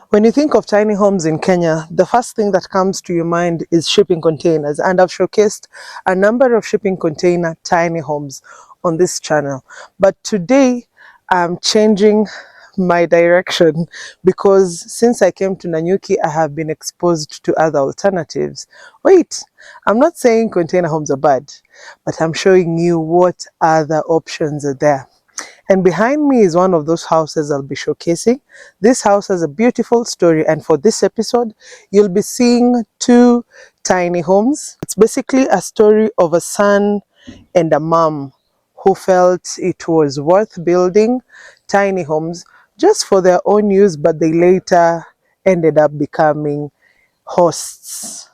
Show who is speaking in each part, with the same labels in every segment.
Speaker 1: When you think of tiny homes in Kenya, the first thing that comes to your mind is shipping containers, and I've showcased a number of shipping container tiny homes on this channel. But today I'm changing my direction because since I came to Nanyuki, I have been exposed to other alternatives. Wait, I'm not saying container homes are bad, but I'm showing you what other options are there. And behind me is one of those houses I'll be showcasing. This house has a beautiful story, and for this episode, you'll be seeing two tiny homes. It's basically a story of a son and a mom who felt it was worth building tiny homes just for their own use, but they later ended up becoming hosts.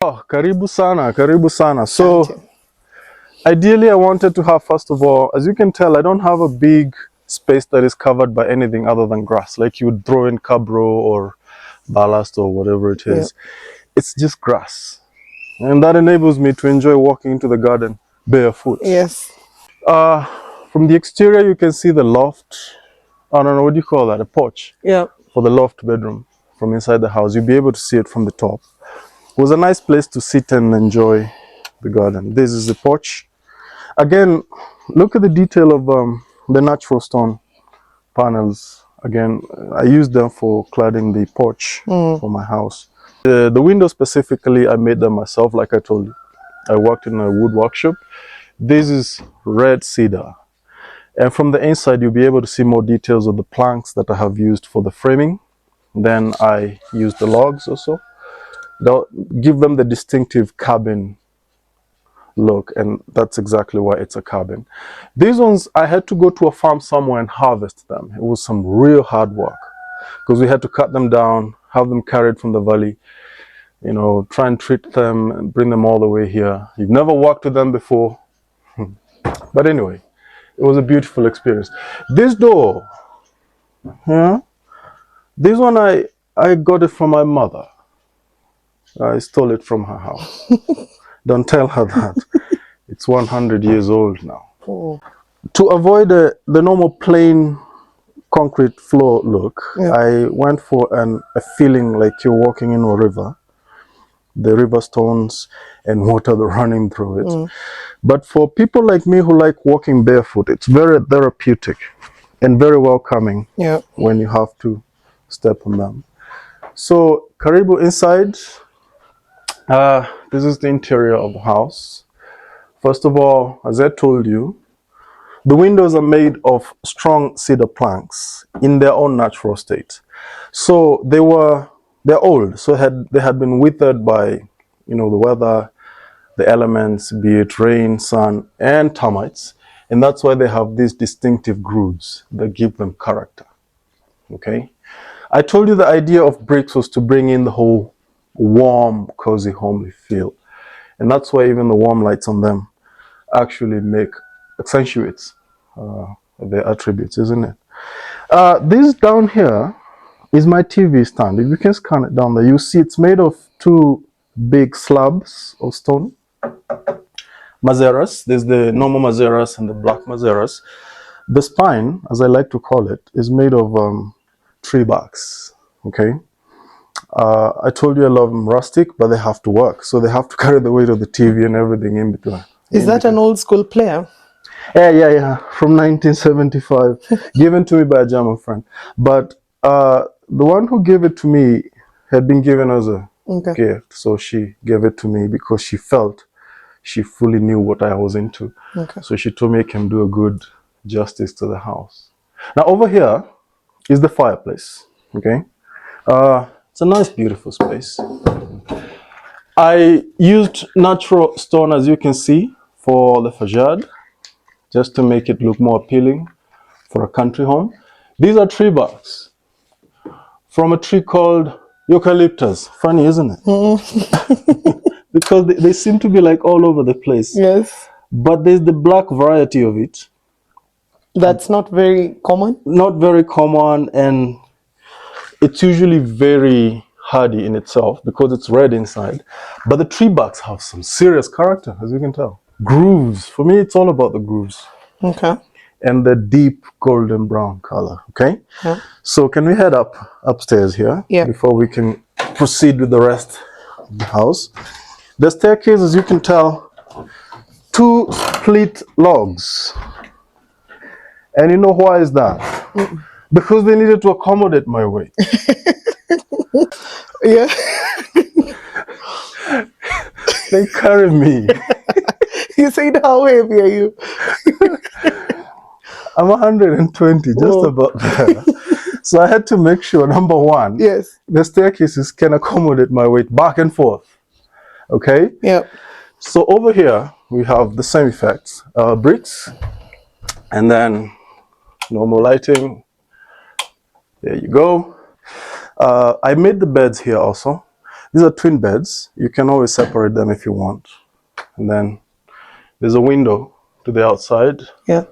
Speaker 2: Oh, karibu sana, karibu sana. So,
Speaker 1: Thank you.
Speaker 2: ideally, I wanted to have, first of all, as you can tell, I don't have a big space that is covered by anything other than grass, like you would throw in cabro or ballast or whatever it is. It's just grass. And that enables me to enjoy walking into the garden barefoot.
Speaker 1: Yes.
Speaker 2: From the exterior, you can see the loft. I don't know, what do you call that? A porch?
Speaker 1: Yeah.
Speaker 2: For the loft bedroom from inside the house. You'll be able to see it from the top. It was a nice place to sit and enjoy the garden. This is the porch. Again, look at the detail of the natural stone panels. Again, I used them for cladding the porch for my house. The windows specifically, I made them myself, like I told you. I worked in a wood workshop. This is red cedar. And from the inside, you'll be able to see more details of the planks that I have used for the framing. Then I used the logs also. They'll give them the distinctive cabin look, and that's exactly why it's a cabin. These ones, I had to go to a farm somewhere and harvest them. It was some real hard work because we had to cut them down, have them carried from the valley, you know, try and treat them and bring them all the way here. You've never worked with them before. But anyway, it was a beautiful experience. This door, yeah, this one I got it from my mother. I stole it from her house. Don't tell her that. It's 100 years old now.
Speaker 1: Oh.
Speaker 2: To avoid the normal plain concrete floor look, I went for a feeling like you're walking in a river. The river stones and water running through it. But for people like me who like walking barefoot, it's very therapeutic and very welcoming when you have to step on them. So, karibu inside. This is the interior of the house. First of all, as I told you, the windows are made of strong cedar planks in their own natural state. So they're old, so they had been withered by, you know, the weather, the elements, be it rain, sun, and termites. And that's why they have these distinctive grooves that give them character. Okay? I told you the idea of bricks was to bring in the whole warm, cozy, homely feel. And that's why even the warm lights on them actually accentuates their attributes, isn't it? This down here is my TV stand. If you can scan it down there, you see it's made of two big slabs of stone. Mazeras. There's the normal mazeras and the black mazeras. The spine, as I like to call it, is made of tree barks. Okay. I told you I love them rustic, but they have to work. So they have to carry the weight of the TV and everything in between.
Speaker 1: Is that an old school player?
Speaker 2: Yeah. From 1975. Given to me by a German friend. But the one who gave it to me had been given as a gift. So she gave it to me because she felt she fully knew what I was into. So she told me I can do a good justice to the house. Now over here is the fireplace. Okay. It's a nice, beautiful space. I used natural stone, as you can see, for the facade, just to make it look more appealing for a country home. These are tree barks from a tree called eucalyptus. Funny, isn't it? Because they seem to be like all over the place.
Speaker 1: Yes.
Speaker 2: But there's the black variety of it.
Speaker 1: That's not very common?
Speaker 2: Not very common, and it's usually very hardy in itself because it's red inside. But the tree barks have some serious character, as you can tell. Grooves. For me, it's all about the grooves.
Speaker 1: Okay.
Speaker 2: and the deep golden brown color. Okay.
Speaker 1: Yeah.
Speaker 2: So can we head upstairs here before we can proceed with the rest of the house? The staircase, as you can tell, 2 split logs. And you know why is that? Because they needed to accommodate my weight.
Speaker 1: Yeah.
Speaker 2: They carry me.
Speaker 1: You said, how heavy are you?
Speaker 2: I'm 120, just about there. So I had to make sure, number one, the staircases can accommodate my weight back and forth. Okay?
Speaker 1: Yeah.
Speaker 2: So over here, we have the same effects. Bricks, and then normal lighting. There you go. I made the beds here also. These are twin beds. You can always separate them if you want. And then there's a window to the outside.
Speaker 1: Yeah.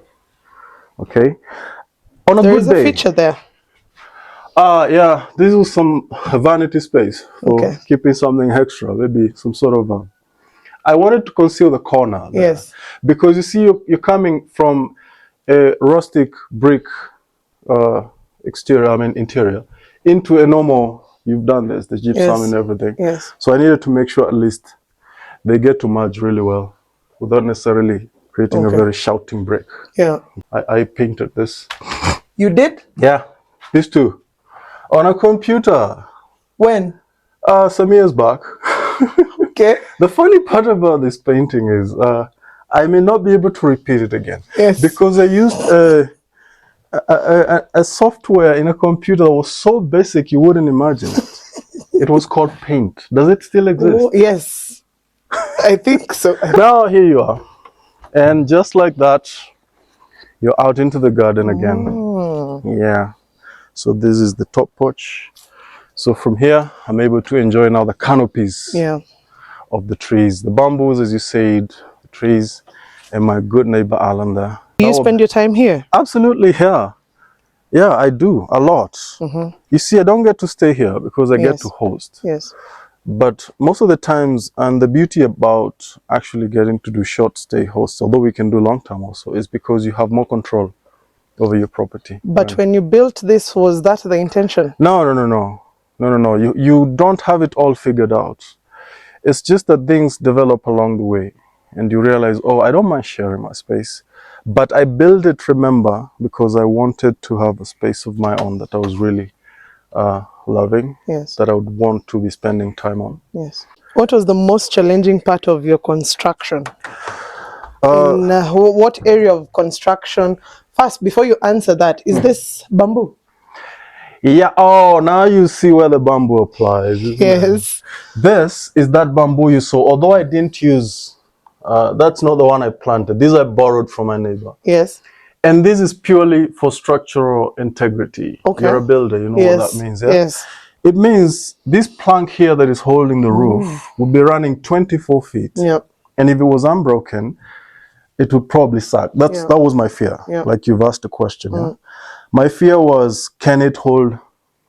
Speaker 2: Okay. On a
Speaker 1: there
Speaker 2: good
Speaker 1: is
Speaker 2: day.
Speaker 1: A feature there.
Speaker 2: Yeah. This was some vanity space for keeping something extra. Maybe some sort of. I wanted to conceal the corner there.
Speaker 1: Yes.
Speaker 2: Because you see, you're coming from a rustic brick interior, into a normal, you've done this, the gypsum and everything.
Speaker 1: Yes.
Speaker 2: So I needed to make sure at least they get to merge really well without necessarily creating a very shouting brick.
Speaker 1: Yeah.
Speaker 2: I painted this.
Speaker 1: You did?
Speaker 2: Yeah. These two. On a computer.
Speaker 1: When?
Speaker 2: Some years back.
Speaker 1: Okay.
Speaker 2: The funny part about this painting is I may not be able to repeat it again.
Speaker 1: Yes.
Speaker 2: Because I used a software in a computer that was so basic you wouldn't imagine it. It was called Paint. Does it still exist?
Speaker 1: Oh, yes. I think so.
Speaker 2: Now here you are. And just like that, you're out into the garden again. Yeah. So this is the top porch. So from here, I'm able to enjoy now the canopies of the trees. The bamboos, as you said, the trees, and my good neighbor Alan there.
Speaker 1: Do you spend your time here?
Speaker 2: Absolutely here. Yeah, I do, a lot. You see, I don't get to stay here because I get to host.
Speaker 1: Yes.
Speaker 2: But most of the times, and the beauty about actually getting to do short stay hosts, although we can do long term also, is because you have more control over your property.
Speaker 1: But when you built this, was that the intention?
Speaker 2: No. You don't have it all figured out. It's just that things develop along the way and you realize, oh, I don't mind sharing my space. But I built it, remember, because I wanted to have a space of my own that I was really loving, that I would want to be spending time on.
Speaker 1: Yes. What was the most challenging part of your construction? In what area of construction? First, before you answer that, is this bamboo?
Speaker 2: Yeah, oh, now you see where the bamboo applies.
Speaker 1: Yes.
Speaker 2: This is that bamboo you saw, although I didn't use, that's not the one I planted. These I borrowed from my neighbor.
Speaker 1: Yes.
Speaker 2: And this is purely for structural integrity. Okay. You're a builder, you know what that means, yeah?
Speaker 1: Yes.
Speaker 2: It means this plank here that is holding the roof would be running 24 feet.
Speaker 1: Yep.
Speaker 2: And if it was unbroken, it would probably sag. That was my fear, like you've asked a question. Yeah? My fear was, can it hold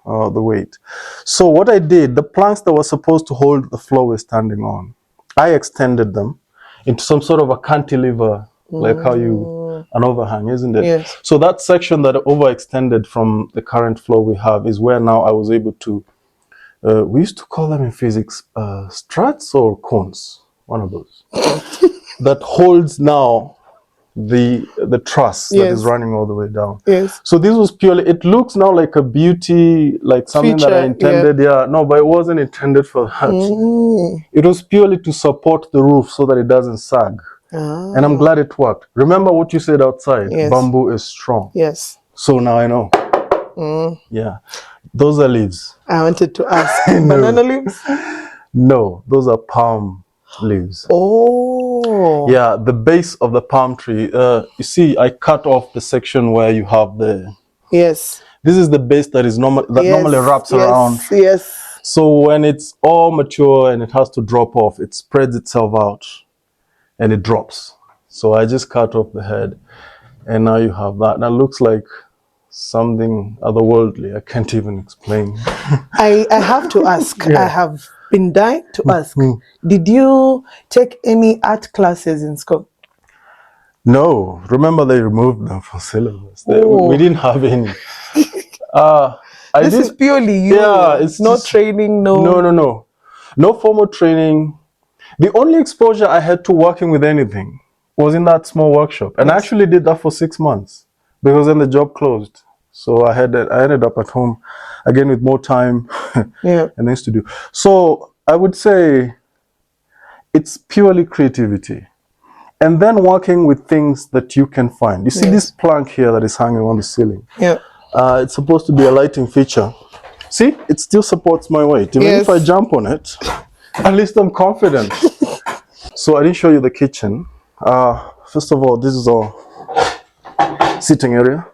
Speaker 2: the weight? So what I did, the planks that were supposed to hold the floor we're standing on, I extended them into some sort of a cantilever, like how an overhang, isn't it?
Speaker 1: Yes.
Speaker 2: So that section that overextended from the current floor we have is where now I was able to, we used to call them in physics struts or cones, one of those, that holds now the truss that is running all the way down.
Speaker 1: Yes.
Speaker 2: So this was purely, it looks now like a beauty, like something that I intended. No, but it wasn't intended for that. It was purely to support the roof so that it doesn't sag. And I'm glad it worked. Remember what you said outside, bamboo is strong.
Speaker 1: Yes.
Speaker 2: So now I know. Yeah. Those are leaves.
Speaker 1: I wanted to ask, banana leaves?
Speaker 2: No, those are palm leaves.
Speaker 1: Oh.
Speaker 2: Yeah, the base of the palm tree. You see, I cut off the section where you have the...
Speaker 1: Yes.
Speaker 2: This is the base that is normally wraps around.
Speaker 1: Yes.
Speaker 2: So when it's all mature and it has to drop off, it spreads itself out and it drops. So I just cut off the head and now you have that. That looks like something otherworldly. I can't even explain.
Speaker 1: I have to ask. I have been dying to ask. Did you take any art classes in school?
Speaker 2: No, remember they removed them from syllabus. We
Speaker 1: Oh,
Speaker 2: didn't have any. Uh, I
Speaker 1: this is
Speaker 2: didn't.
Speaker 1: purely you.
Speaker 2: Yeah, it's
Speaker 1: No
Speaker 2: just
Speaker 1: training,
Speaker 2: no,
Speaker 1: no.
Speaker 2: no, no, no formal training. The only exposure I had to working with anything was in that small workshop, and I
Speaker 1: Yes.
Speaker 2: actually did that for 6 months because then the job closed. So I ended up at home again with more time
Speaker 1: Yeah.
Speaker 2: and things to do. So I would say it's purely creativity. And then working with things that you can find. You see this
Speaker 1: Yes.
Speaker 2: plank here that is hanging on the ceiling.
Speaker 1: Yeah.
Speaker 2: It's supposed to be a lighting feature. See, it still supports my weight. Even if I
Speaker 1: Yes.
Speaker 2: jump on it, at least I'm confident. So I didn't show you the kitchen. First of all, this is our sitting area.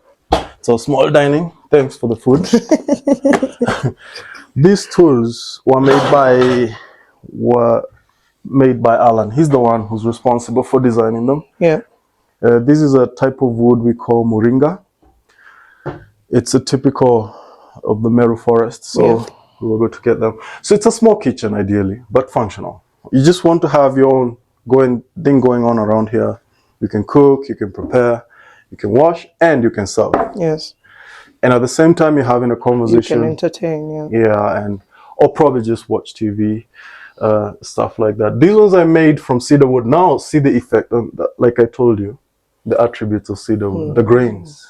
Speaker 2: It's our small dining. Thanks for the food. These tools were made by Alan. He's the one who's responsible for designing them.
Speaker 1: Yeah.
Speaker 2: This is a type of wood we call moringa. It's a typical of the Meru forest,
Speaker 1: Yeah.
Speaker 2: so we were going to get them. So it's a small kitchen, ideally, but functional. You just want to have your own thing going on around here. You can cook, you can prepare, you can wash, and you can serve.
Speaker 1: Yes.
Speaker 2: And at the same time, you're having a
Speaker 1: You can
Speaker 2: conversation.
Speaker 1: entertain. Yeah.
Speaker 2: Yeah, or probably just watch TV, stuff like that. These ones I made from cedar wood. Now see the effect, like I told you, the attributes of cedar wood, the grains.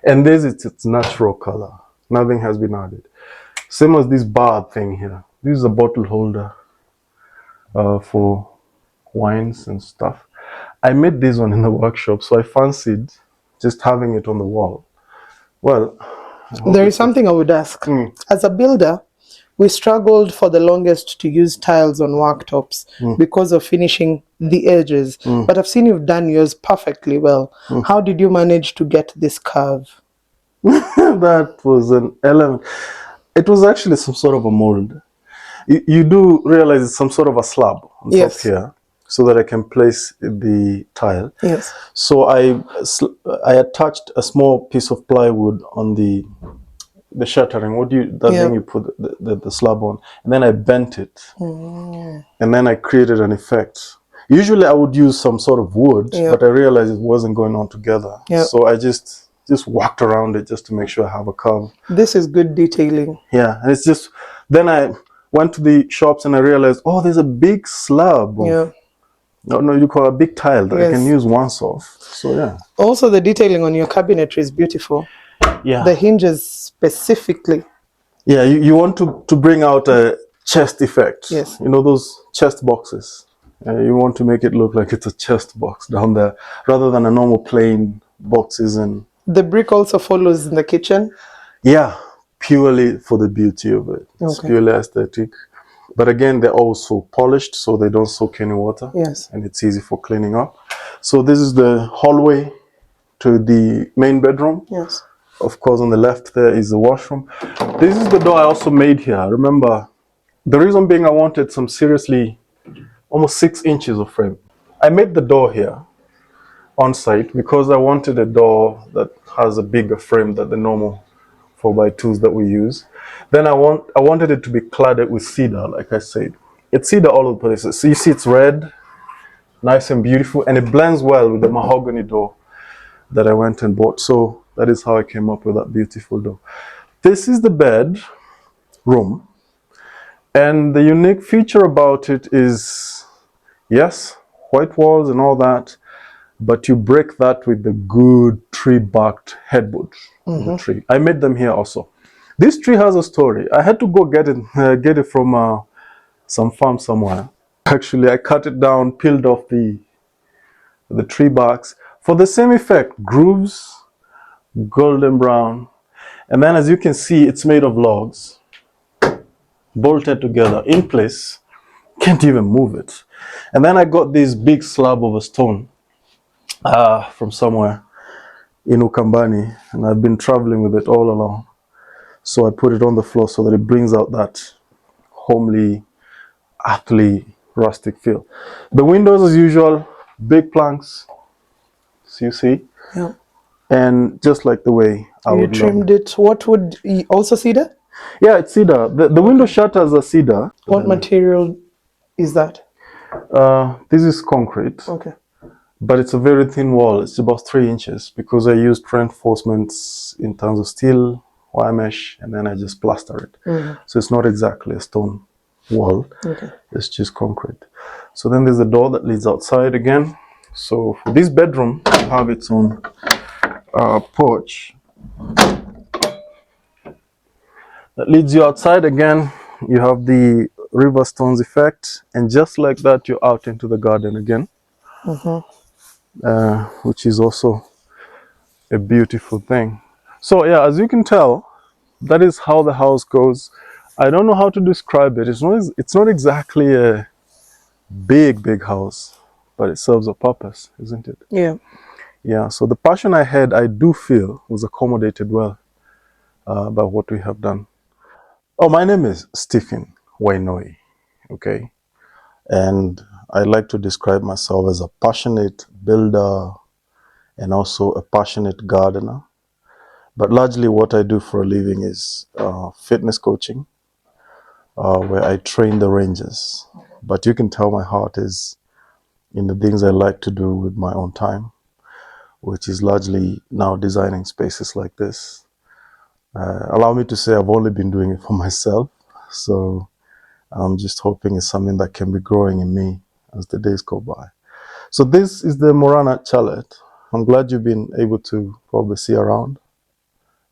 Speaker 2: And this is its natural color. Nothing has been added. Same as this bar thing here. This is a bottle holder for wines and stuff. I made this one in the workshop, so I fancied just having it on the wall. Well,
Speaker 1: There is something I would ask. As a builder, we struggled for the longest to use tiles on worktops because of finishing the edges. But I've seen you've done yours perfectly well. How did you manage to get this curve?
Speaker 2: that was an element. It was actually some sort of a mold. You do realize it's some sort of a slab on top here, so that I can place the tile.
Speaker 1: Yes.
Speaker 2: So I attached a small piece of plywood on the shuttering. Thing you put the slab on, and then I bent it, and then I created an effect. Usually I would use some sort of wood, but I realized it wasn't going on together. So I just walked around it just to make sure I have a curve.
Speaker 1: This is good detailing.
Speaker 2: Yeah, and it's just, then I went to the shops and I realized, oh, there's a big slab of, no, you call a big tile that I can use once off. So yeah.
Speaker 1: Also, the detailing on your cabinetry is beautiful.
Speaker 2: Yeah.
Speaker 1: The hinges specifically.
Speaker 2: Yeah, you want to bring out a chest effect.
Speaker 1: Yes.
Speaker 2: You know those chest boxes? You want to make it look like it's a chest box down there, rather than a normal plain boxes. And
Speaker 1: the brick also follows in the kitchen?
Speaker 2: Yeah, purely for the beauty of it. It's purely aesthetic. But again, they're also polished, so they don't soak any water.
Speaker 1: Yes.
Speaker 2: And it's easy for cleaning up. So this is the hallway to the main bedroom.
Speaker 1: Yes.
Speaker 2: Of course, on the left there is the washroom. This is the door I also made here. Remember, the reason being I wanted some seriously almost 6 inches of frame. I made the door here on site because I wanted a door that has a bigger frame than the normal 4x2s that we use. Then I wanted it to be cladded with cedar, like I said. It's cedar all over the places. So you see it's red, nice and beautiful, and it blends well with the mahogany door that I went and bought. So that is how I came up with that beautiful door. This is the bed room. And the unique feature about it is, yes, white walls and all that, but you break that with the good tree-barked headboard of the tree. I made them here also. This tree has a story. I had to go get it from some farm somewhere. Actually, I cut it down, peeled off the tree barks for the same effect, grooves, golden brown. And then as you can see, it's made of logs, bolted together in place. Can't even move it. And then I got this big slab of a stone from somewhere in Ukambani, and I've been traveling with it all along. So I put it on the floor so that it brings out that homely, earthly, rustic feel. The windows, as usual, big planks, so you see.
Speaker 1: Yeah.
Speaker 2: And just like the way I would love.
Speaker 1: You trimmed it. What would you also cedar?
Speaker 2: Yeah, it's cedar. The window shutters are cedar.
Speaker 1: What material is that?
Speaker 2: This is concrete.
Speaker 1: Okay.
Speaker 2: but it's a very thin wall. It's about 3 inches because I used reinforcements in terms of steel, wire mesh, and then I just plaster it. So it's not exactly a stone wall.
Speaker 1: Okay.
Speaker 2: It's just concrete. So then there's a door that leads outside again. So for this bedroom, you have its own porch that leads you outside again. You have the river stones effect, and just like that, you're out into the garden again, which is also a beautiful thing. So yeah, as you can tell, that is how the house goes. I don't know how to describe it. It's not exactly a big house, but it serves a purpose, isn't it?
Speaker 1: Yeah.
Speaker 2: Yeah, so the passion I had, I do feel was accommodated well by what we have done. Oh, my name is Stephen Wainoi, okay? And I like to describe myself as a passionate builder and also a passionate gardener. But largely what I do for a living is fitness coaching, where I train the rangers. But you can tell my heart is in the things I like to do with my own time, which is largely now designing spaces like this. Allow me to say I've only been doing it for myself. So I'm just hoping it's something that can be growing in me as the days go by. So this is the Murana Chalet. I'm glad you've been able to probably see around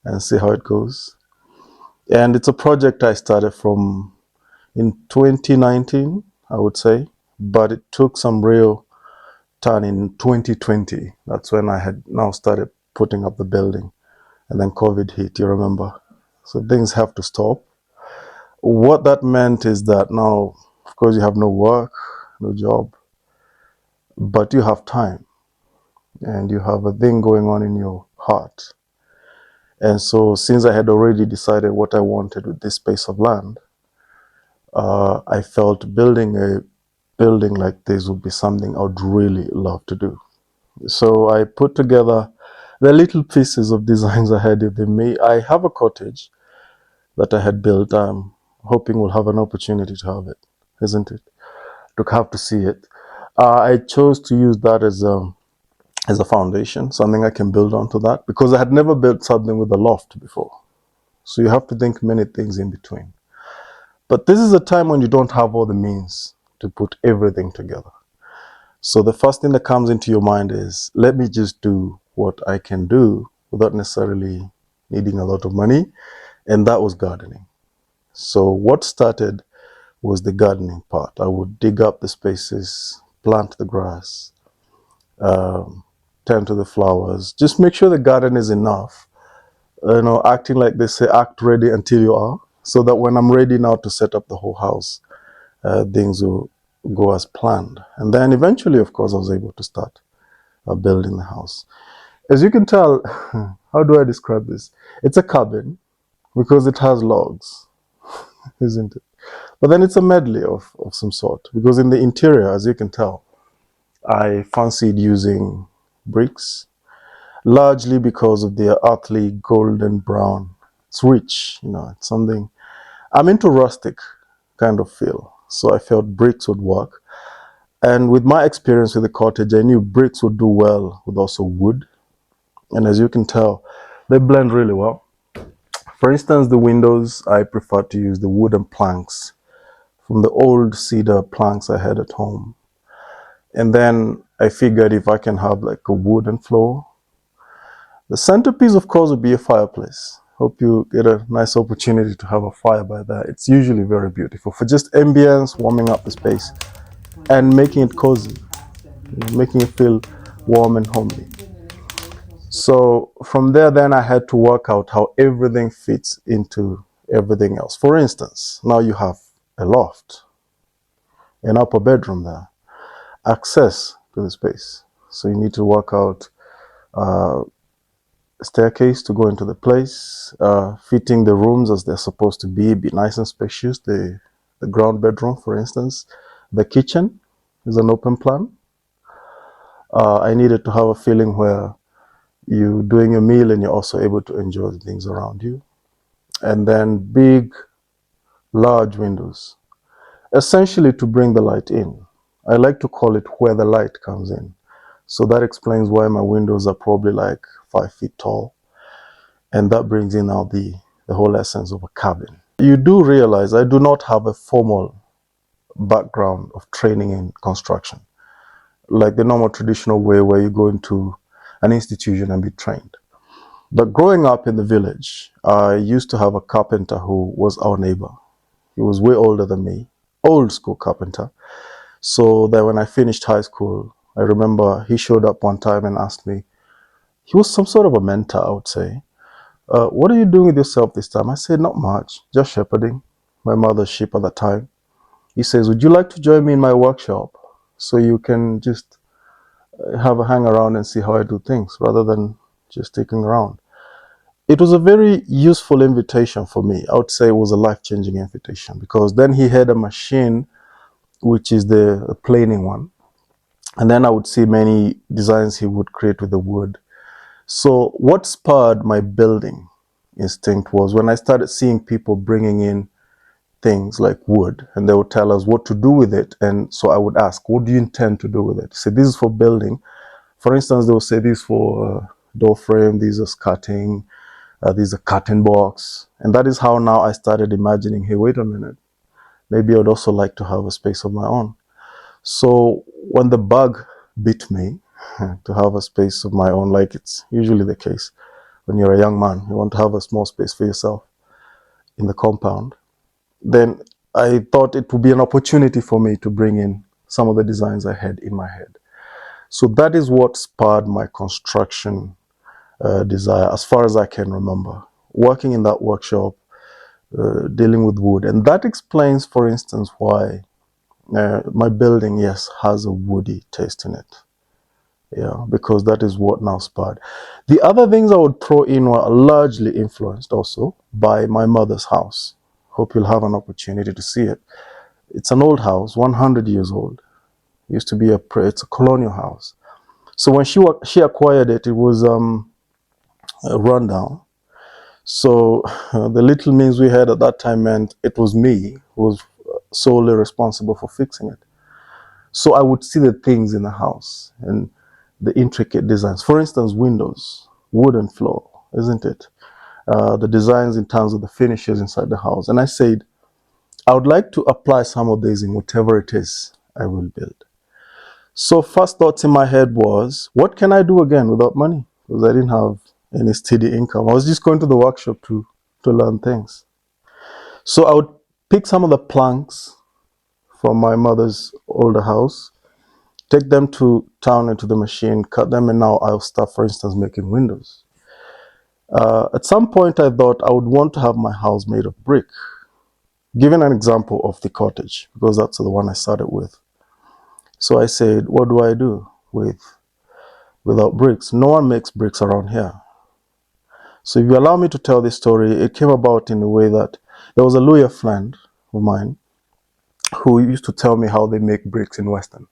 Speaker 2: and see how it goes. And it's a project I started from in 2019, I would say, but it took some real turn in 2020. That's when I had now started putting up the building. And then COVID hit, you remember? So things have to stop. What that meant is that now, of course, you have no work, no job, but you have time and you have a thing going on in your heart. And so, since I had already decided what I wanted with this space of land, I felt building a building like this would be something I would really love to do. So I put together the little pieces of designs I had within me. I have a cottage that I had built. I'm hoping we'll have an opportunity to have it, isn't it? To have to see it. I chose to use that as a foundation, something I can build onto that, because I had never built something with a loft before. So you have to think many things in between. But this is a time when you don't have all the means to put everything together. So the first thing that comes into your mind is, let me just do what I can do without necessarily needing a lot of money. And that was gardening. So what started was the gardening part. I would dig up the spaces, plant the grass, tend to the flowers, just make sure the garden is enough. Acting like they say, act ready until you are, so that when I'm ready now to set up the whole house, things will go as planned. And then eventually, of course, I was able to start building the house. As you can tell, how do I describe this? It's a cabin because it has logs, isn't it? But then it's a medley of some sort, because in the interior, as you can tell, I fancied using bricks, largely because of their earthly golden brown. It's rich, it's something. I'm into rustic kind of feel, so I felt bricks would work. And with my experience with the cottage, I knew bricks would do well with also wood. And as you can tell, they blend really well. For instance, the windows, I prefer to use the wooden planks from the old cedar planks I had at home. And then I figured if I can have like a wooden floor. The centerpiece, of course, would be a fireplace. Hope you get a nice opportunity to have a fire by there. It's usually very beautiful for just ambience, warming up the space, and making it cozy, making it feel warm and homely. So from there, then I had to work out how everything fits into everything else. For instance, now you have a loft, an upper bedroom there, access to the space. So you need to work out staircase to go into the place, fitting the rooms as they're supposed to be nice and spacious. The ground bedroom, for instance, the kitchen is an open plan. I needed to have a feeling where you're doing a meal and you're also able to enjoy the things around you. And then big, large windows, essentially to bring the light in. I like to call it where the light comes in. So that explains why my windows are probably like 5 feet tall. And that brings in now the whole essence of a cabin. You do realize I do not have a formal background of training in construction, like the normal traditional way where you go into an institution and be trained. But growing up in the village, I used to have a carpenter who was our neighbor. He was way older than me, old school carpenter. So that when I finished high school, I remember he showed up one time and asked me, he was some sort of a mentor, I would say. What are you doing with yourself this time? I said, not much, just shepherding my mother's sheep at the time. He says, would you like to join me in my workshop so you can just have a hang around and see how I do things rather than just sticking around? It was a very useful invitation for me. I would say it was a life-changing invitation because then he had a machine, which is the planing one. And then I would see many designs he would create with the wood. So what spurred my building instinct was when I started seeing people bringing in things like wood and they would tell us what to do with it. And so I would ask, what do you intend to do with it? So this is for building. For instance, they would say this for door frame, these are skirting, these are curtain box. And that is how now I started imagining, hey, wait a minute, maybe I would also like to have a space of my own. So when the bug bit me to have a space of my own, like it's usually the case when you're a young man, you want to have a small space for yourself in the compound, then I thought it would be an opportunity for me to bring in some of the designs I had in my head. So that is what spurred my construction desire, as far as I can remember. Working in that workshop, dealing with wood. And that explains, for instance, why my building, yes, has a woody taste in it. Yeah, because that is what now spurred. The other things I would throw in were largely influenced also by my mother's house. Hope you'll have an opportunity to see it. It's an old house, 100 years old. It used to be it's a colonial house. So when she acquired it, it was a rundown. So the little means we had at that time meant it was me who was solely responsible for fixing it. So I would see the things in the house and the intricate designs. For instance, windows, wooden floor, isn't it? The designs in terms of the finishes inside the house. And I said, I would like to apply some of these in whatever it is I will build. So first thoughts in my head was, what can I do again without money? Because I didn't have any steady income. I was just going to the workshop to learn things. So I would pick some of the planks from my mother's older house, take them to town into the machine, cut them, and now I'll start, for instance, making windows. At some point, I thought I would want to have my house made of brick. Given an example of the cottage, because that's the one I started with. So I said, what do I do without bricks? No one makes bricks around here. So if you allow me to tell this story, it came about in a way that there was a lawyer friend of mine who used to tell me how they make bricks in Western.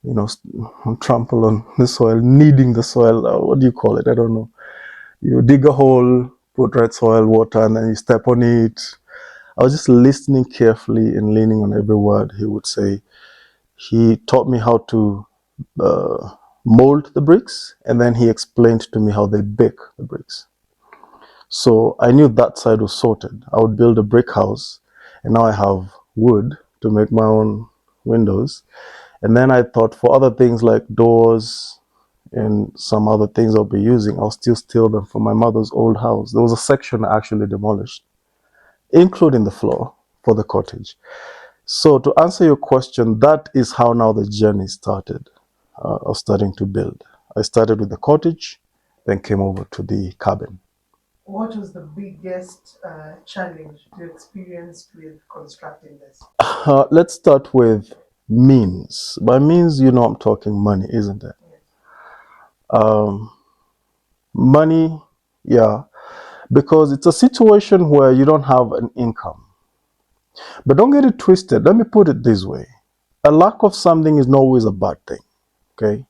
Speaker 2: You know, trample on the soil, kneading the soil. What do you call it? I don't know. You dig a hole, put red soil, water, and then you step on it. I was just listening carefully and leaning on every word he would say. He taught me how to mold the bricks, and then he explained to me how they bake the bricks. So I knew that side was sorted. I would build a brick house, and now I have wood to make my own windows. And then I thought for other things like doors and some other things I'll be using, I'll still steal them from my mother's old house. There was a section I actually demolished, including the floor for the cottage. So to answer your question, that is how now the journey started of starting to build. I started with the cottage, then came over to the cabin.
Speaker 1: What was the biggest challenge you experienced with constructing this?
Speaker 2: Let's start with means. By means, you know I'm talking money, isn't it? Money, yeah, because it's a situation where you don't have an income. But don't get it twisted. Let me put it this way. A lack of something is not always a bad thing, okay?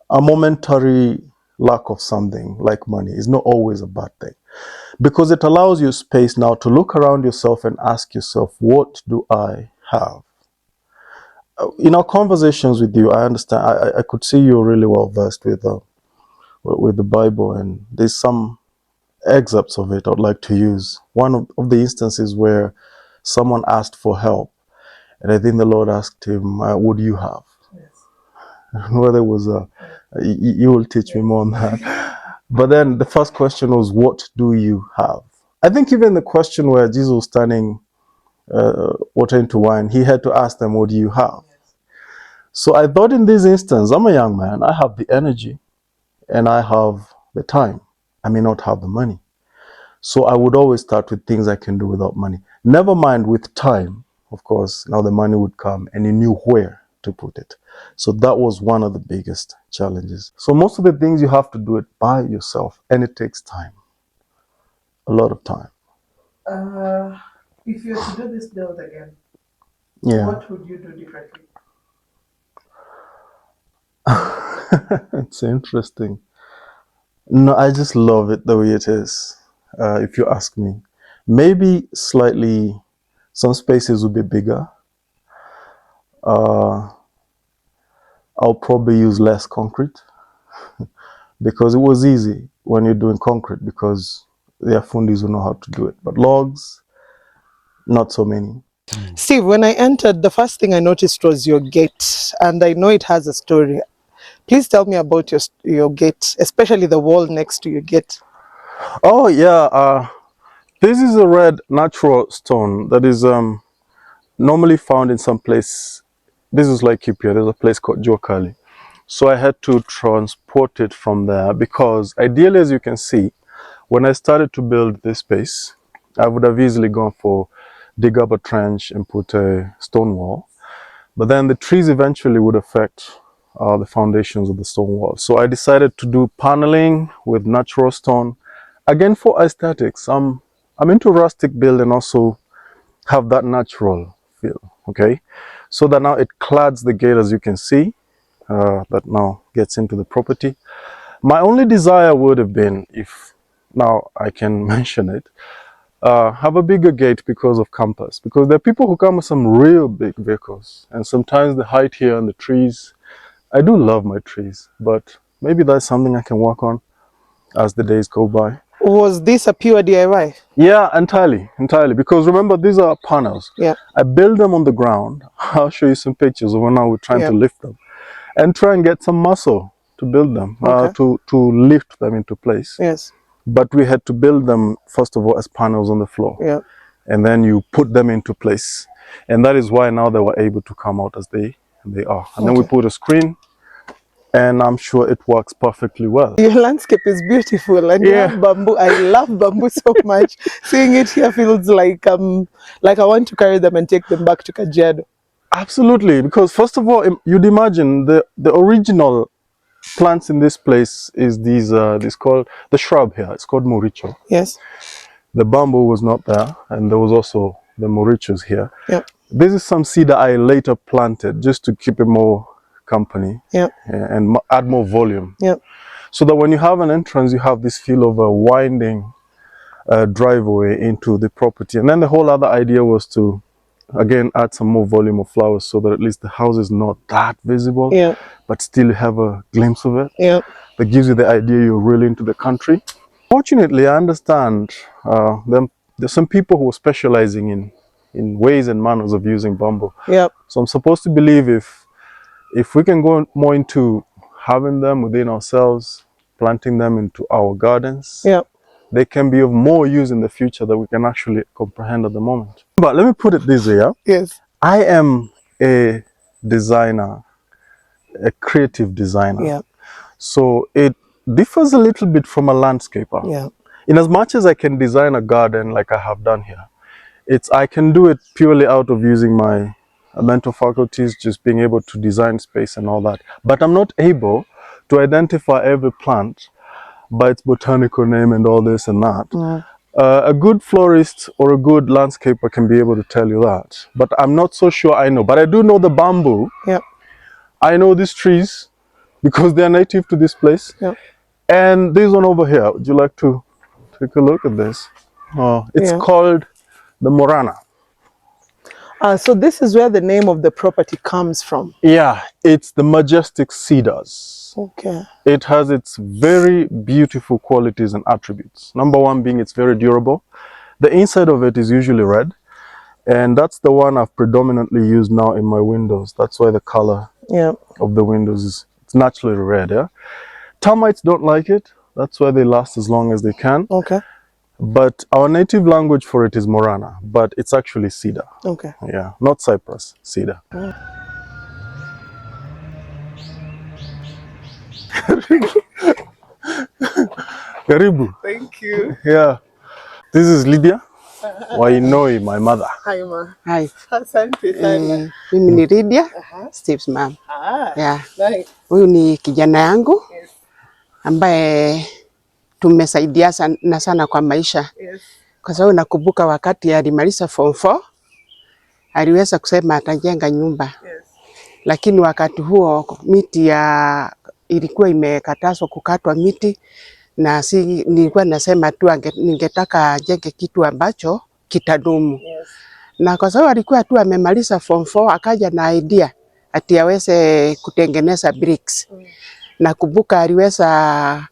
Speaker 2: A momentary lack of something like money is not always a bad thing, because it allows you space now to look around yourself and ask yourself, what do I have? in our conversations with you, I understand. I could see you're really well versed with the Bible, and there's some excerpts of it I'd like to use. One of the instances where someone asked for help, and I think the Lord asked him, "What do you have?" Yes. Whether it was you will teach me more on that. But then the first question was, "What do you have?" I think even the question where Jesus was turning water into wine, he had to ask them, "What do you have?" So I thought in this instance, I'm a young man, I have the energy and I have the time. I may not have the money. So I would always start with things I can do without money. Never mind with time, of course, now the money would come and you knew where to put it. So that was one of the biggest challenges. So most of the things you have to do it by yourself, and it takes time, a lot of time.
Speaker 1: If you were to do this build again,
Speaker 2: Yeah.
Speaker 1: what would you do differently?
Speaker 2: It's interesting. No, I just love it the way it is, if you ask me. Maybe slightly, some spaces will be bigger. I'll probably use less concrete because it was easy when you're doing concrete because their fundis will know how to do it. But logs, not so many.
Speaker 1: Steve, when I entered, the first thing I noticed was your gate, and I know it has a story. Please tell me about your gate, especially the wall next to your gate.
Speaker 2: Oh yeah, this is a red natural stone that is normally found in some place. This is like Kipia. There's a place called Jokali. So I had to transport it from there because ideally, as you can see, when I started to build this space, I would have easily gone for dig up a trench and put a stone wall. But then the trees eventually would affect the foundations of the stone wall. So I decided to do paneling with natural stone. Again, for aesthetics, I'm into rustic build and also have that natural feel, okay? So that now it clads the gate, as you can see, that now gets into the property. My only desire would have been, if now I can mention it, have a bigger gate because of campus. Because there are people who come with some real big vehicles, and sometimes the height here and the trees. I do love my trees, but maybe that's something I can work on as the days go by.
Speaker 1: Was this a pure DIY?
Speaker 2: Yeah, entirely. Because remember, these are panels.
Speaker 1: Yeah.
Speaker 2: I build them on the ground. I'll show you some pictures of when I was trying to lift them, and try and get some muscle to build them,
Speaker 1: Okay.
Speaker 2: to lift them into place.
Speaker 1: Yes.
Speaker 2: But we had to build them, first of all, as panels on the floor.
Speaker 1: Yeah.
Speaker 2: And then you put them into place. And that is why now they were able to come out as they are. And then we put a screen, and I'm sure it works perfectly well.
Speaker 1: Your landscape is beautiful, and you have bamboo. I love bamboo so much. Seeing it here feels like I want to carry them and take them back to Kajiado.
Speaker 2: Absolutely, because first of all, you'd imagine the original plants in this place is this called the shrub here. It's called moricho.
Speaker 1: Yes.
Speaker 2: The bamboo was not there, and there was also the morichos here.
Speaker 1: Yep.
Speaker 2: This is some seed that I later planted just to keep it more company.
Speaker 1: Yep.
Speaker 2: And add more volume.
Speaker 1: Yep.
Speaker 2: So that when you have an entrance, you have this feel of a winding driveway into the property. And then the whole other idea was to, again, add some more volume of flowers so that at least the house is not that visible, but still have a glimpse of it.
Speaker 1: Yeah.
Speaker 2: That gives you the idea you're really into the country. Fortunately, I understand there's some people who are specializing in ways and manners of using bamboo.
Speaker 1: Yep.
Speaker 2: So I'm supposed to believe if we can go more into having them within ourselves, planting them into our gardens, they can be of more use in the future that we can actually comprehend at the moment. But let me put it this way. Yeah?
Speaker 1: Yes.
Speaker 2: I am a designer, a creative designer.
Speaker 1: Yeah.
Speaker 2: So it differs a little bit from a landscaper.
Speaker 1: Yeah.
Speaker 2: In as much as I can design a garden like I have done here, I can do it purely out of using my mental faculties, just being able to design space and all that. But I'm not able to identify every plant by its botanical name and all this and that. A good florist or a good landscaper can be able to tell you that. But I'm not so sure I know. But I do know the bamboo.
Speaker 1: Yep.
Speaker 2: I know these trees because they are native to this place.
Speaker 1: Yep.
Speaker 2: And this one over here, would you like to take a look at this? It's called the Murana.
Speaker 1: So this is where the name of the property comes from.
Speaker 2: Yeah, it's the majestic cedars.
Speaker 1: Okay.
Speaker 2: It has its very beautiful qualities and attributes. Number one being it's very durable. The inside of it is usually red, and that's the one I've predominantly used now in my windows. That's why the color of the windows is it's naturally red. Yeah, termites don't like it. That's why they last as long as they can.
Speaker 1: Okay.
Speaker 2: But our native language for it is Murana, but it's actually cedar.
Speaker 1: Okay.
Speaker 2: Yeah, not cypress, cedar. Karibu.
Speaker 1: Thank you.
Speaker 2: Yeah. This is Lydia. Wainoi, my mother.
Speaker 1: Hi, ma.
Speaker 3: Hi.
Speaker 1: Asante sana.
Speaker 3: Mimi ni Lydia, Steve's mom. Yeah.
Speaker 1: Nice.
Speaker 3: Huyu ni kijana yangu ambaye tumesaidia sana kwa maisha.
Speaker 1: Yes.
Speaker 3: Kwa sababu nakumbuka wakati alimaliza form 4 aliweza kusema atajenga nyumba.
Speaker 1: Yes.
Speaker 3: Lakini wakati huo miti ilikuwa imekatazwa kukatwa miti, na nilikuwa nasema tu ningetaka ajenge kitu ambacho kitadumu.
Speaker 1: Yes.
Speaker 3: Na kwa sababu alikuwa tu amemaliza form 4 akaja na idea ati aweze kutengeneza bricks. Nakumbuka aliweza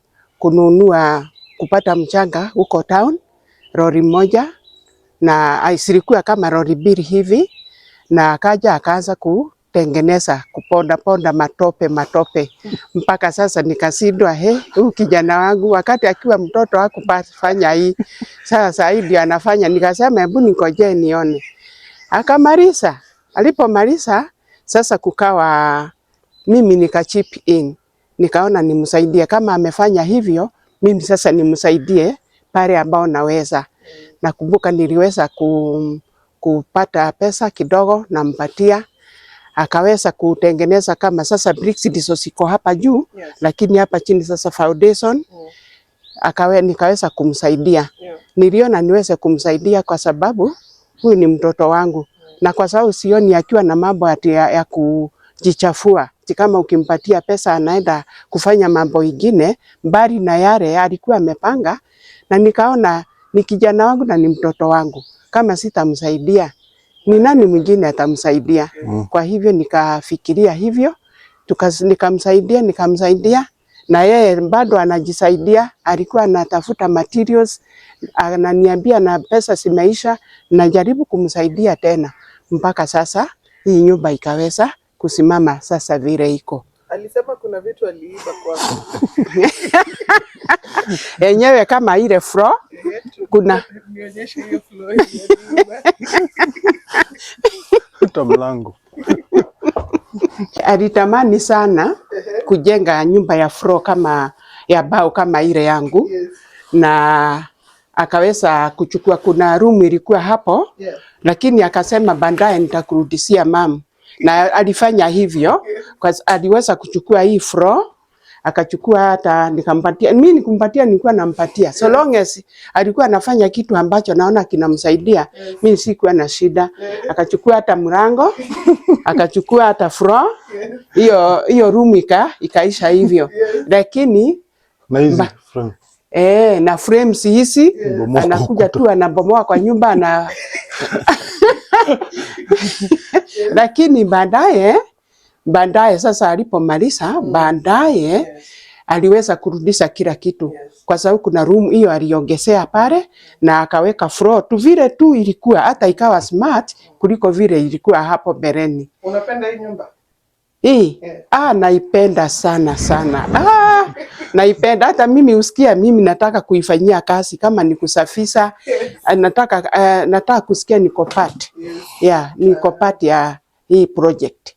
Speaker 3: kupata mchanga huko town, lori moja, na ilikuwa kama lori mbili hivi, na akaanza kutengeneza, kuponda matope mpaka sasa nikashindwa, huyu kijana wangu wakati akiwa mtoto hakufanya hii, sasa hii ndio anafanya. Nikasema hebu ningoje nione. Akamaliza. Alipomaliza sasa kukawa mimi nika chip in. Nikaona nimsaidie kama amefanya hivyo, mimi sasa nimsaidie pale ambao naweza. Nakumbuka niliweza kupata pesa kidogo na mpatia. Akaweza kutengeneza kama sasa bricks ndizo ziko hapa juu, lakini hapa chini sasa foundation. Nikaweza kumsaidia. Niliona niweze kumsaidia kwa sababu huyu ni mtoto wangu. Na kwa sababu sioni akiwa na mambo ya kujichafua. Kama ukimpatia pesa anaenda kufanya mambo ingine mbali na yale alikuwa amepanga, na nikaona ni kijana wangu na ni mtoto wangu. Kama sitamsaidia, ni nani mwingine atamsaidia? Kwa hivyo nikafikiria hivyo, nikamsaidia na yeye bado anajisaidia. Alikuwa anatafuta materials, ananiambia na pesa zimeisha, najaribu kumsaidia tena mpaka sasa hii nyumba ikaweza kusimama sasa vile iko.
Speaker 1: Alisema kuna vitu aliiba kwako.
Speaker 3: Yenyewe kama ile floor kuna
Speaker 1: nionyeshe hiyo floor aliiba.
Speaker 2: Hata mlango.
Speaker 3: Alitamani sana kujenga nyumba ya floor kama ya bao kama ile yangu.
Speaker 1: Yes.
Speaker 3: Na akaweza kuchukua, kuna room ilikuwa hapo, lakini akasema baadaye nitakurudishia mam. Na alifanya hivyo, kwa aliweza kuchukua hii floor, akachukua hata nikampatia. Mimi nikumpatia, nilikuwa nampatia. So long as alikuwa anafanya kitu ambacho naona kinamsaidia, mimi sikuwa na shida. Akachukua hata mlango, akachukua hata floor. Hiyo room ikaisha hivyo. Lakini
Speaker 2: na hizi frame.
Speaker 3: Na frames hizi anakuja tu anabomoa kwa nyumba na lakini baadaye sasa alipomaliza baadaye aliweza kurudisha kila kitu, kwa sababu kuna room hiyo aliongezea pale na akaweka floor tu vile tu ilikuwa, hata ikawa smart kuliko vile ilikuwa hapo bereni.
Speaker 1: Unapenda hii nyumba?
Speaker 3: Naipenda sana. Naipenda, hata mimi usikia mimi nataka kuifanyia kazi, kama ni kusafisha, nataka kusikia niko part. Niko part ya hii project.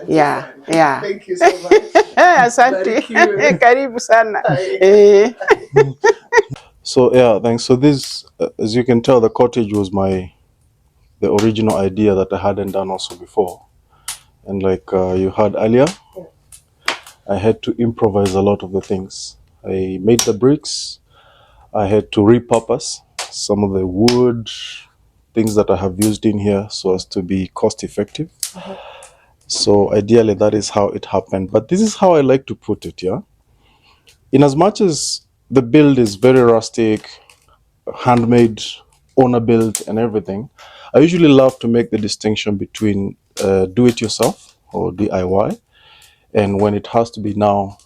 Speaker 1: Thank you so much.
Speaker 3: Asante. Karibu sana.
Speaker 2: So thanks. So this, as you can tell, the cottage was the original idea that I hadn't done also before. And like you heard earlier, I had to improvise a lot of the things. I made the bricks. I had to repurpose some of the wood, things that I have used in here so as to be cost effective. So ideally that is how it happened. But this is how I like to put it, In as much as the build is very rustic, handmade, owner built and everything, I usually love to make the distinction between do-it-yourself or DIY, and when it has to be now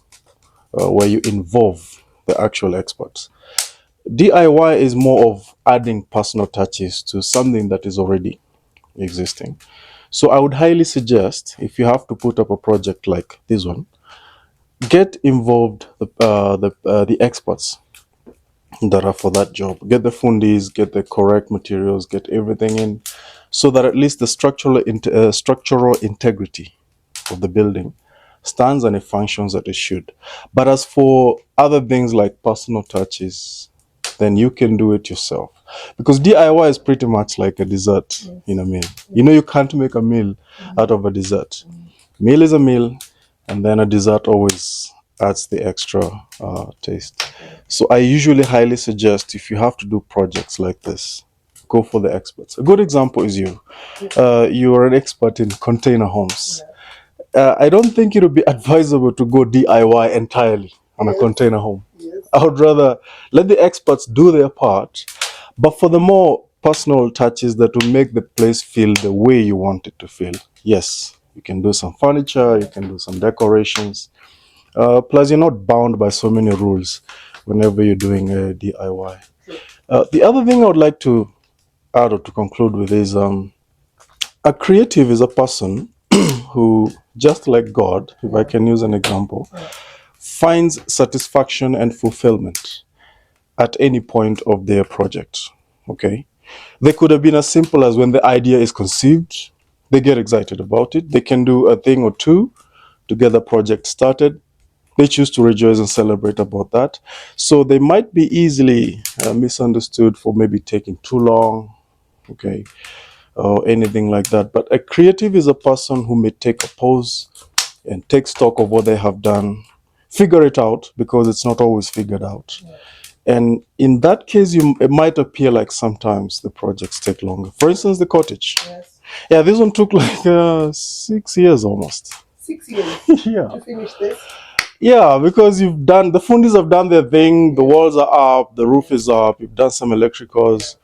Speaker 2: where you involve the actual experts. DIY is more of adding personal touches to something that is already existing. So I would highly suggest, if you have to put up a project like this one, get involved the experts that are for that job. Get the fundis, get the correct materials, get everything in, so that at least the structural integrity of the building stands and it functions as it should. But as for other things like personal touches, then you can do it yourself. Because DIY is pretty much like a dessert in a meal. You know, you can't make a meal out of a dessert. Meal is a meal, and then a dessert always adds the extra taste. So I usually highly suggest, if you have to do projects like this, go for the experts. A good example is you. You are an expert in container homes. I don't think it would be advisable to go DIY entirely on a container home. I would rather let the experts do their part, but for the more personal touches that will make the place feel the way you want it to feel, yes, you can do some furniture, you can do some decorations. Plus, you're not bound by so many rules whenever you're doing a DIY. The other thing I would like to add or to conclude with is a creative is a person who, just like God, if I can use an example, finds satisfaction and fulfillment at any point of their project. Okay? They could have been as simple as when the idea is conceived, they get excited about it. They can do a thing or two to get the project started. They choose to rejoice and celebrate about that. So they might be easily misunderstood for maybe taking too long, okay, or anything like that. But a creative is a person who may take a pause and take stock of what they have done, figure it out, because it's not always figured out. And in that case, it might appear like sometimes the projects take longer. For instance, the cottage. Yeah, this one took like 6 years almost.
Speaker 1: 6 years
Speaker 2: Yeah.
Speaker 1: to finish this.
Speaker 2: Yeah, because you've done, the fundis have done their thing, the walls are up, the roof is up, you've done some electricals.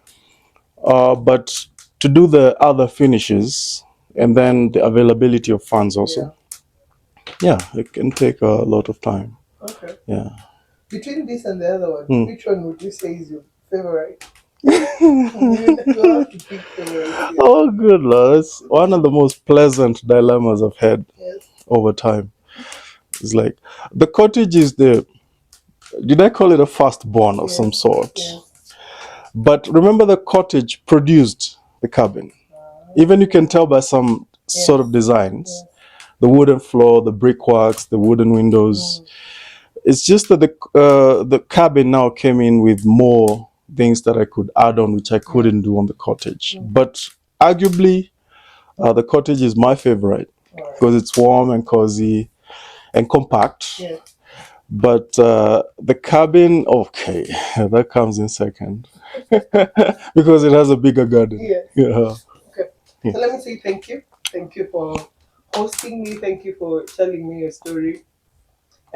Speaker 2: But to do the other finishes and then the availability of funds also, yeah, it can take a lot of time.
Speaker 1: Okay.
Speaker 2: Yeah.
Speaker 1: Between this and the other one, which one would you say is your favorite? You have to pick favorite.
Speaker 2: Oh, good Lord. It's one of the most pleasant dilemmas I've had over time. It's like the cottage is did I call it a firstborn of some sort? But remember, the cottage produced the cabin. Even you can tell by some sort of designs, the wooden floor, the brickworks, the wooden windows. It's just that the cabin now came in with more things that I could add on, which I couldn't do on the cottage. But arguably, the cottage is my favorite because it's warm and cozy and compact. But the cabin, okay, that comes in second because it has a bigger garden. Yeah.
Speaker 1: Okay. So let me say thank you. Thank you for hosting me. Thank you for telling me your story.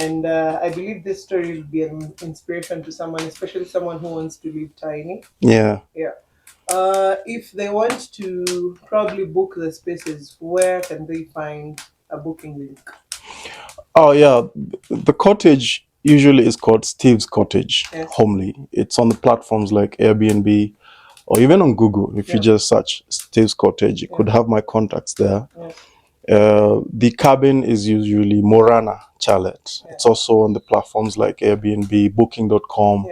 Speaker 1: And I believe this story will be an inspiration to someone, especially someone who wants to live tiny.
Speaker 2: Yeah.
Speaker 1: Yeah. If they want to probably book the spaces, where can they find a booking link?
Speaker 2: Oh, yeah. The cottage usually is called Steve's Cottage, Homely. It's on the platforms like Airbnb or even on Google. If you just search Steve's Cottage, you could have my contacts there. The cabin is usually Murana Chalet. It's also on the platforms like Airbnb, Booking.com.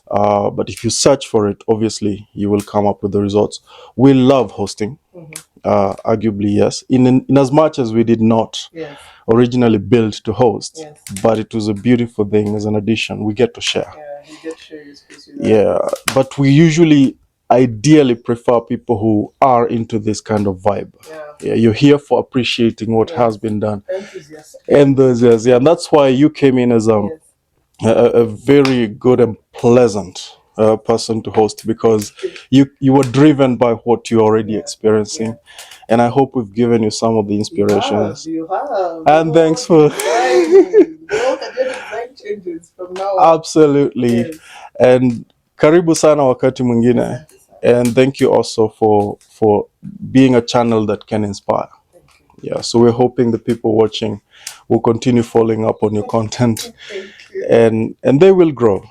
Speaker 2: But if you search for it, obviously you will come up with the results. We love hosting. Arguably, yes. In as much as we did not originally build to host, but it was a beautiful thing as an addition. We get to share.
Speaker 1: You get to share your space with
Speaker 2: But we usually ideally prefer people who are into this kind of vibe. You're here for appreciating what has been done. Enthusiastic. And that's why you came in as a very good and pleasant person to host, because you were driven by what you're already experiencing. And I hope we've given you some of the inspirations.
Speaker 1: You have.
Speaker 2: And thanks for
Speaker 1: design changes from now on.
Speaker 2: Absolutely. And karibu sana wakati mwingine. And thank you also for being a channel that can inspire. Yeah, so we're hoping the people watching will continue following up on your content.
Speaker 1: Thank you.
Speaker 2: And they will grow.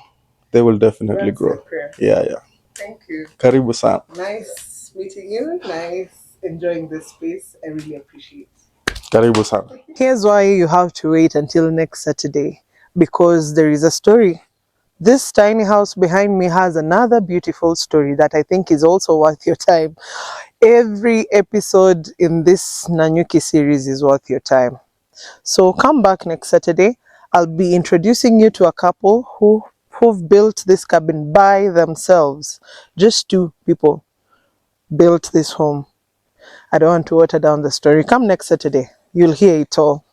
Speaker 2: They will definitely
Speaker 1: That's
Speaker 2: grow.
Speaker 1: the prayer.
Speaker 2: Yeah, yeah.
Speaker 1: Thank you.
Speaker 2: Karibu sana.
Speaker 1: Nice meeting you. Nice enjoying this space. I really appreciate it.
Speaker 2: Karibu sana.
Speaker 1: Here's why you have to wait until next Saturday, because there is a story. This tiny house behind me has another beautiful story that I think is also worth your time. Every episode in this Nanyuki series is worth your time. So come back next Saturday. I'll be introducing you to a couple who've built this cabin by themselves. Just two people built this home. I don't want to water down the story. Come next Saturday. You'll hear it all.